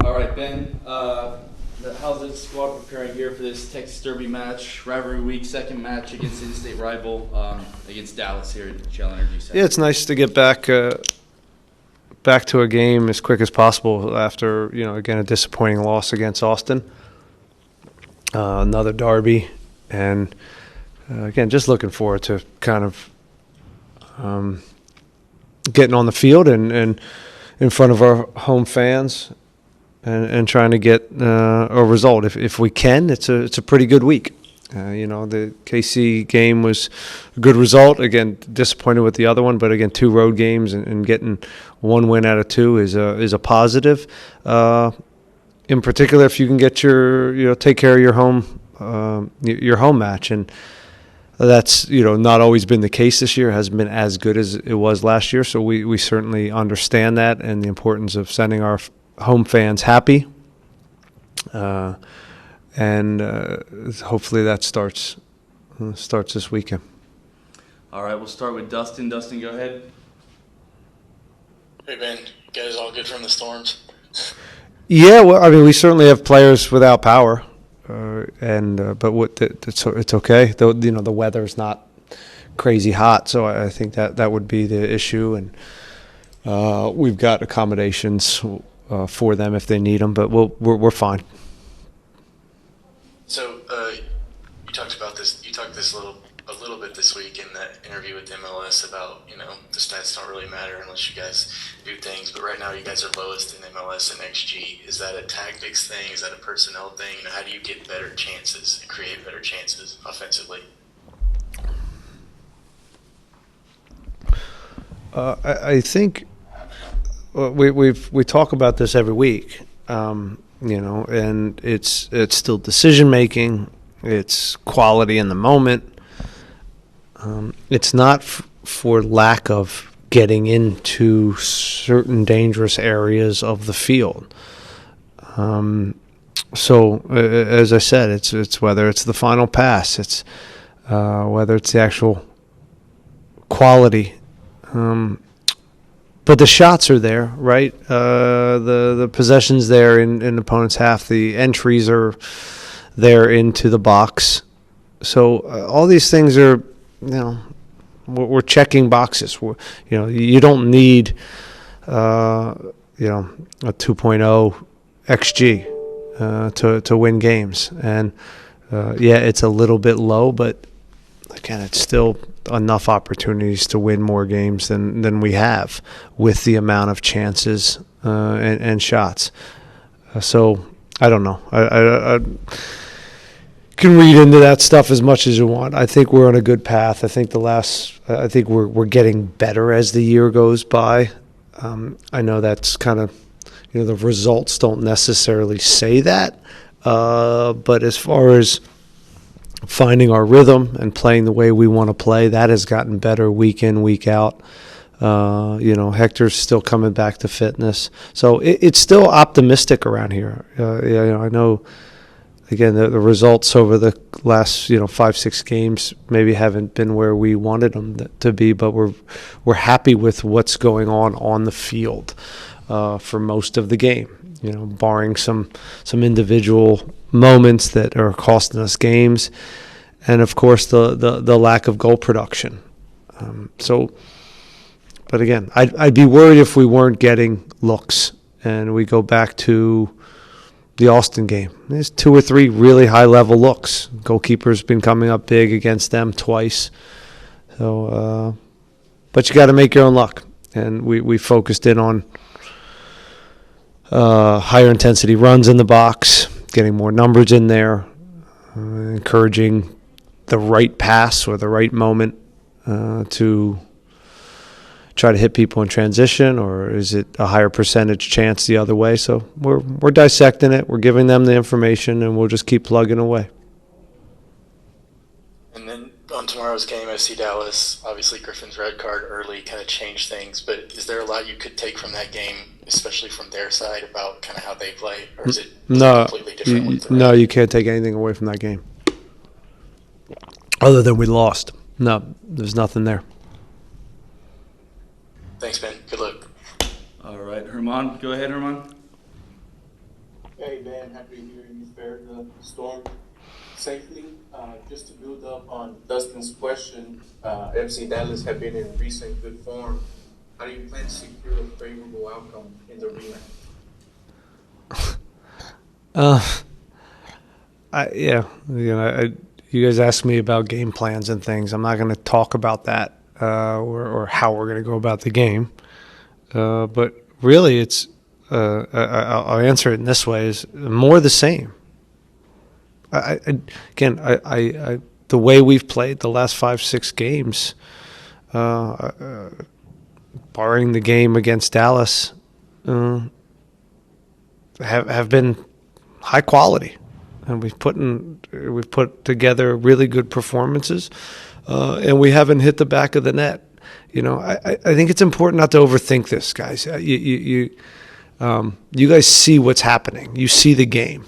All right, Ben. How's the squad preparing here for this Texas Derby match, rivalry week, second match against in-state rival against Dallas here at Shell Energy Center? Yeah, it's nice to get back to a game as quick as possible after again a disappointing loss against Austin. Another Derby, and again just looking forward to kind of getting on the field and in front of our home fans. And trying to get a result. If we can, it's a pretty good week. The KC game was a good result. Again, disappointed with the other one, but again, 2 road games and getting 1 win out of 2 is a positive. In particular, if you can get take care of your home match, and that's not always been the case this year. It hasn't been as good as it was last year. So we certainly understand that and the importance of sending our home fans happy, and hopefully that starts this weekend. All right, we'll start with Dustin. Dustin, go ahead. Hey Ben, you guys all good from the storms? Yeah, well, I mean, we certainly have players without power, but it's okay. The weather's not crazy hot, so I think that would be the issue, and we've got accommodations for them if they need them, but we're fine. So you talked about this. You talked a little bit this week in that interview with MLS about the stats don't really matter unless you guys do things. But right now you guys are lowest in MLS and XG. Is that a tactics thing? Is that a personnel thing? How do you get better chances and create better chances offensively? I think. We talk about this every week, and it's still decision making. It's quality in the moment. It's not for lack of getting into certain dangerous areas of the field. So as I said, it's whether it's the final pass, it's whether it's the actual quality. But the shots are there, right? The possessions there in opponent's half. The entries are there into the box. So all these things are, we're checking boxes. You don't need, a 2.0 xG to win games. And it's a little bit low, but again, it's still enough opportunities to win more games than we have with the amount of chances and shots. So I don't know. I can read into that stuff as much as you want. I think we're on a good path. I think we're getting better as the year goes by. I know that's kind of the results don't necessarily say that, but as far as finding our rhythm and playing the way we want to play, that has gotten better week in, week out. Hector's still coming back to fitness. So it's still optimistic around here. I know, again, the results over the last, 5-6 games maybe haven't been where we wanted them to be, but we're happy with what's going on the field for most of the game. Barring some individual moments that are costing us games, and of course the lack of goal production. But again, I'd be worried if we weren't getting looks, and we go back to the Austin game. There's 2 or 3 really high level looks. Goalkeeper's been coming up big against them twice. So, but you got to make your own luck, and we focused in on higher intensity runs in the box, getting more numbers in there, encouraging the right pass or the right moment to try to hit people in transition, or is it a higher percentage chance the other way? So we're dissecting it. We're giving them the information, and we'll just keep plugging away. And then on tomorrow's game, FC Dallas, obviously Griffin's red card early kind of changed things, but is there a lot you could take from that game, especially from their side, about kind of how they play, or is it completely different? No, you can't take anything away from that game other than we lost. No, there's nothing there. Thanks, Ben. Good luck. All right, Herman. Go ahead, Herman. Hey Ben, happy to hear you fared the storm safely. Just to build up on Dustin's question, FC Dallas have been in recent good form. How do you plan to secure a favorable outcome in the rematch? You guys asked me about game plans and things. I'm not going to talk about that or how we're going to go about the game. But really, it's I'll answer it in this way: is more the same. The way we've played the last 5-6 games, barring the game against Dallas, have been high quality, and we've put together really good performances, and we haven't hit the back of the net. I think it's important not to overthink this, guys. You guys see what's happening. You see the game,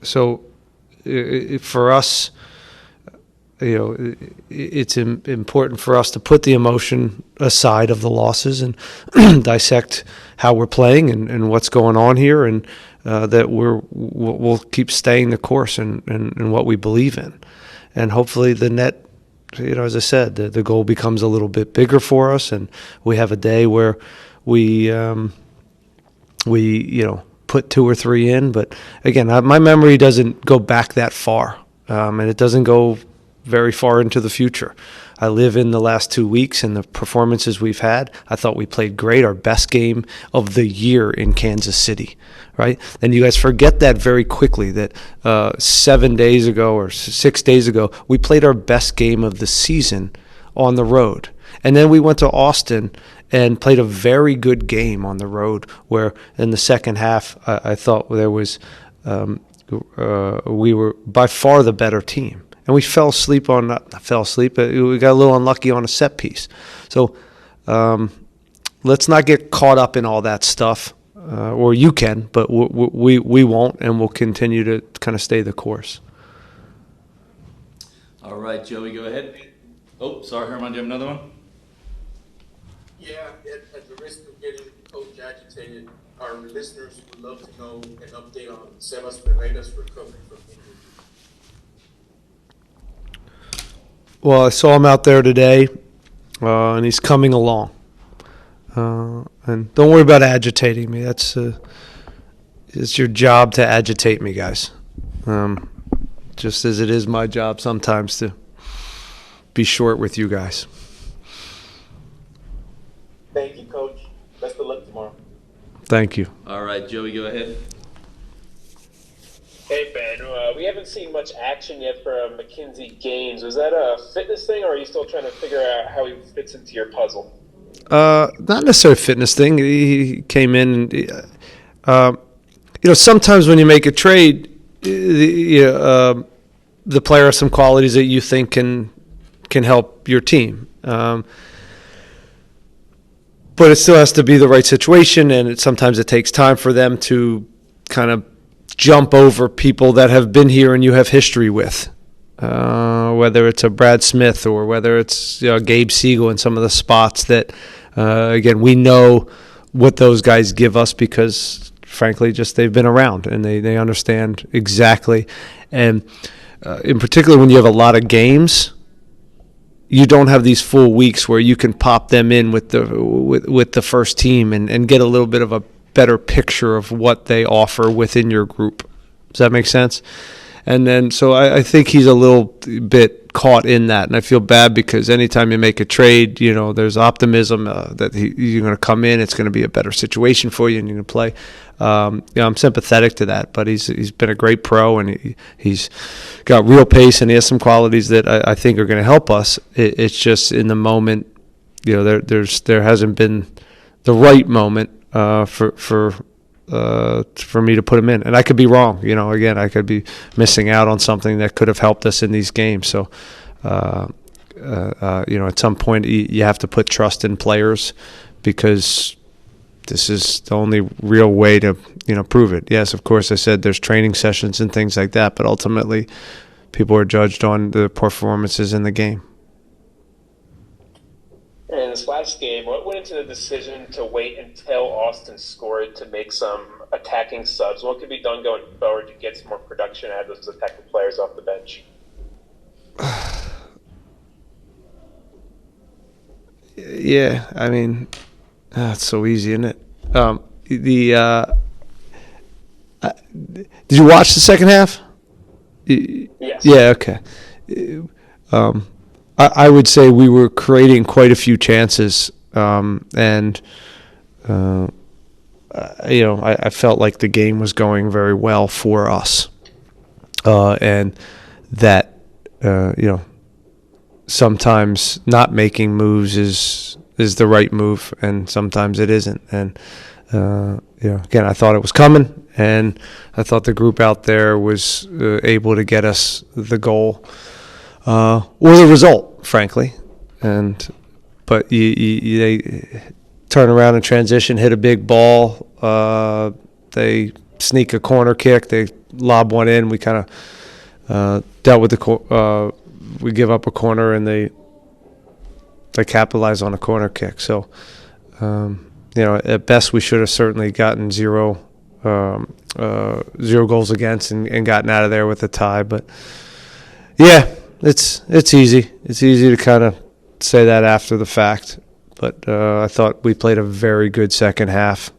so for us, it's important for us to put the emotion aside of the losses and dissect how we're playing and what's going on here, and that we'll keep staying the course and what we believe in, and hopefully the net. As I said, the goal becomes a little bit bigger for us, and we have a day where we put 2 or 3 in. But again, my memory doesn't go back that far, and it doesn't go very far into the future. I live in the last 2 weeks and the performances we've had. I thought we played great, our best game of the year in Kansas City, right? And you guys forget that very quickly, that 7 days ago or 6 days ago, we played our best game of the season on the road. And then we went to Austin and played a very good game on the road, where in the second half, I thought there was we were by far the better team. And we we got a little unlucky on a set piece. So let's not get caught up in all that stuff, or you can, but we won't, and we'll continue to kind of stay the course. All right, Joey, go ahead. Oh, sorry, Herman, do you have another one? Yeah, at the risk of getting coach agitated, our listeners would love to know an update on Sebas Ferreira's recovery from injury. Well, I saw him out there today, and he's coming along. And don't worry about agitating me. It's your job to agitate me, guys. Just as it is my job sometimes to be short with you guys. Thank you, Coach. Best of luck tomorrow. Thank you. All right, Joey, go ahead. Hey, Ben, we haven't seen much action yet from Mackenzie Gaines. Was that a fitness thing, or are you still trying to figure out how he fits into your puzzle? Not necessarily a fitness thing. He came in and, sometimes when you make a trade, the player has some qualities that you think can help your team. But it still has to be the right situation, and sometimes it takes time for them to kind of jump over people that have been here and you have history with, whether it's a Brad Smith or whether it's Gabe Siegel in some of the spots that, again, we know what those guys give us because, frankly, just they've been around and they understand exactly. And in particular, when you have a lot of games, you don't have these full weeks where you can pop them in with the first team and get a little bit of a better picture of what they offer within your group. Does that make sense? And then, so I think he's a little bit caught in that, and I feel bad because anytime you make a trade, there's optimism that you're going to come in, it's going to be a better situation for you, and you're going to play. I'm sympathetic to that, but he's been a great pro, and he's got real pace, and he has some qualities that I think are going to help us. It's just in the moment, there hasn't been the right moment for me to put him in, and I could be wrong. Again, I could be missing out on something that could have helped us in these games. So, at some point, you have to put trust in players because this is the only real way to prove it. Yes, of course, I said there's training sessions and things like that, but ultimately, people are judged on the performances in the game. And this last game, what went into the decision to wait until Austin scored to make some attacking subs? What could be done going forward to get some more production out of those attacking players off the bench? Yeah, I mean, it's so easy, isn't it? Did you watch the second half? Yes. Yeah, okay. I would say we were creating quite a few chances, and I felt like the game was going very well for us, and that sometimes not making moves is the right move, and sometimes it isn't. And again, I thought it was coming, and I thought the group out there was able to get us the goal or the result, frankly. But they turn around and transition, hit a big ball. They sneak a corner kick. They lob one in. We kind of dealt with we give up a corner, and they capitalize on a corner kick. So, at best we should have certainly gotten zero goals against and gotten out of there with a tie. But yeah, it's easy. It's easy to kind of say that after the fact. But I thought we played a very good second half.